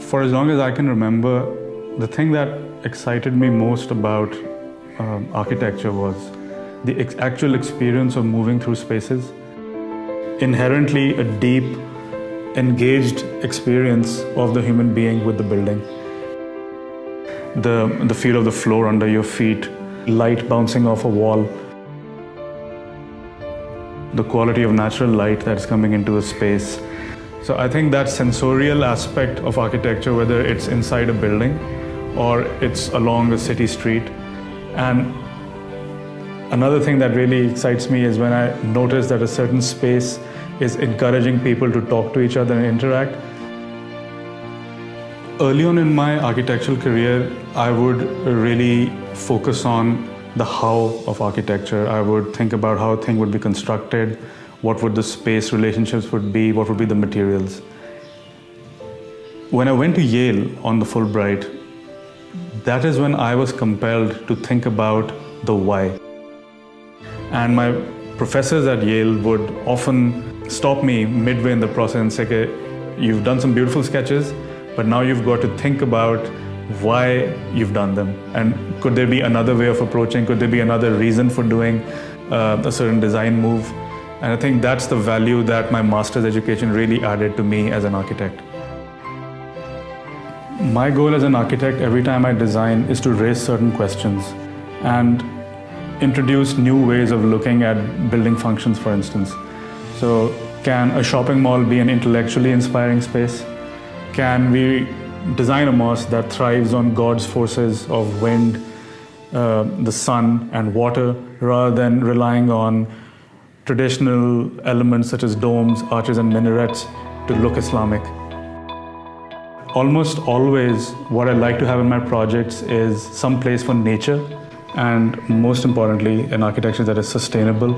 For as long as I can remember, the thing that excited me most about architecture was the actual experience of moving through spaces. Inherently a deep, engaged experience of the human being with the building. The feel of the floor under your feet, light bouncing off a wall, the quality of natural light that's coming into a space. So I think that sensorial aspect of architecture, whether it's inside a building or it's along a city street. And another thing that really excites me is when I notice that a certain space is encouraging people to talk to each other and interact. Early on in my architectural career, I would really focus on the how of architecture. I would think about how a thing would be constructed, what would the space relationships would be, what would be the materials. When I went to Yale on the Fulbright, that is when I was compelled to think about the why. And my professors at Yale would often stop me midway in the process and say, okay, you've done some beautiful sketches, but now you've got to think about why you've done them. And could there be another way of approaching? Could there be another reason for doing a certain design move? And I think that's the value that my master's education really added to me as an architect. My goal as an architect every time I design is to raise certain questions and introduce new ways of looking at building functions, for instance. So can a shopping mall be an intellectually inspiring space? Can we design a mosque that thrives on God's forces of wind, the sun and water, rather than relying on traditional elements such as domes, arches and minarets to look Islamic? Almost always what I like to have in my projects is some place for nature and, most importantly, an architecture that is sustainable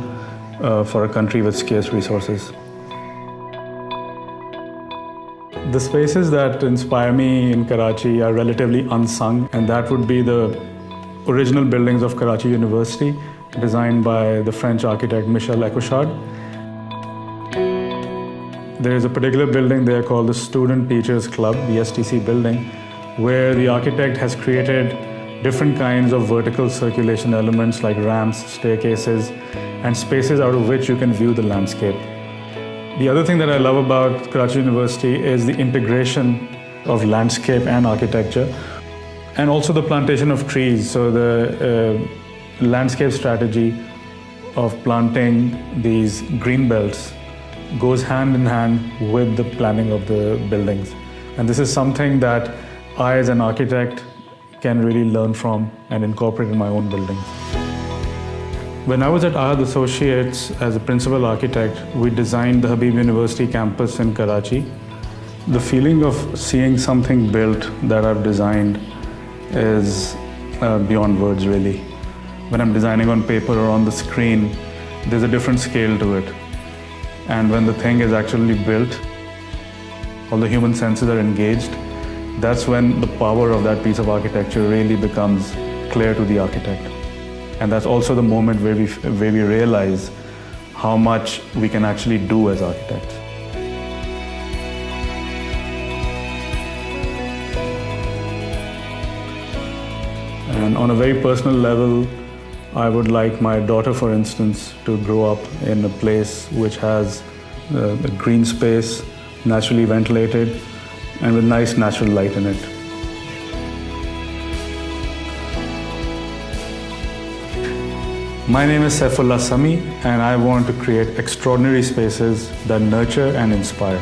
for a country with scarce resources. The spaces that inspire me in Karachi are relatively unsung, and that would be the original buildings of Karachi University, designed by the French architect Michel Ecochard. There is a particular building there called the Student Teachers Club, the STC building, where the architect has created different kinds of vertical circulation elements like ramps, staircases, and spaces out of which you can view the landscape. The other thing that I love about Karachi University is the integration of landscape and architecture, and also the plantation of trees. So the landscape strategy of planting these green belts goes hand in hand with the planning of the buildings. And this is something that I as an architect can really learn from and incorporate in my own buildings. When I was at Ahad Associates as a principal architect, we designed the Habib University campus in Karachi. The feeling of seeing something built that I've designed is beyond words, really. When I'm designing on paper or on the screen, there's a different scale to it. And when the thing is actually built, all the human senses are engaged, that's when the power of that piece of architecture really becomes clear to the architect. And that's also the moment where we realize how much we can actually do as architects. And on a very personal level, I would like my daughter, for instance, to grow up in a place which has a green space, naturally ventilated, and with nice natural light in it. My name is Saifullah Sami, and I want to create extraordinary spaces that nurture and inspire.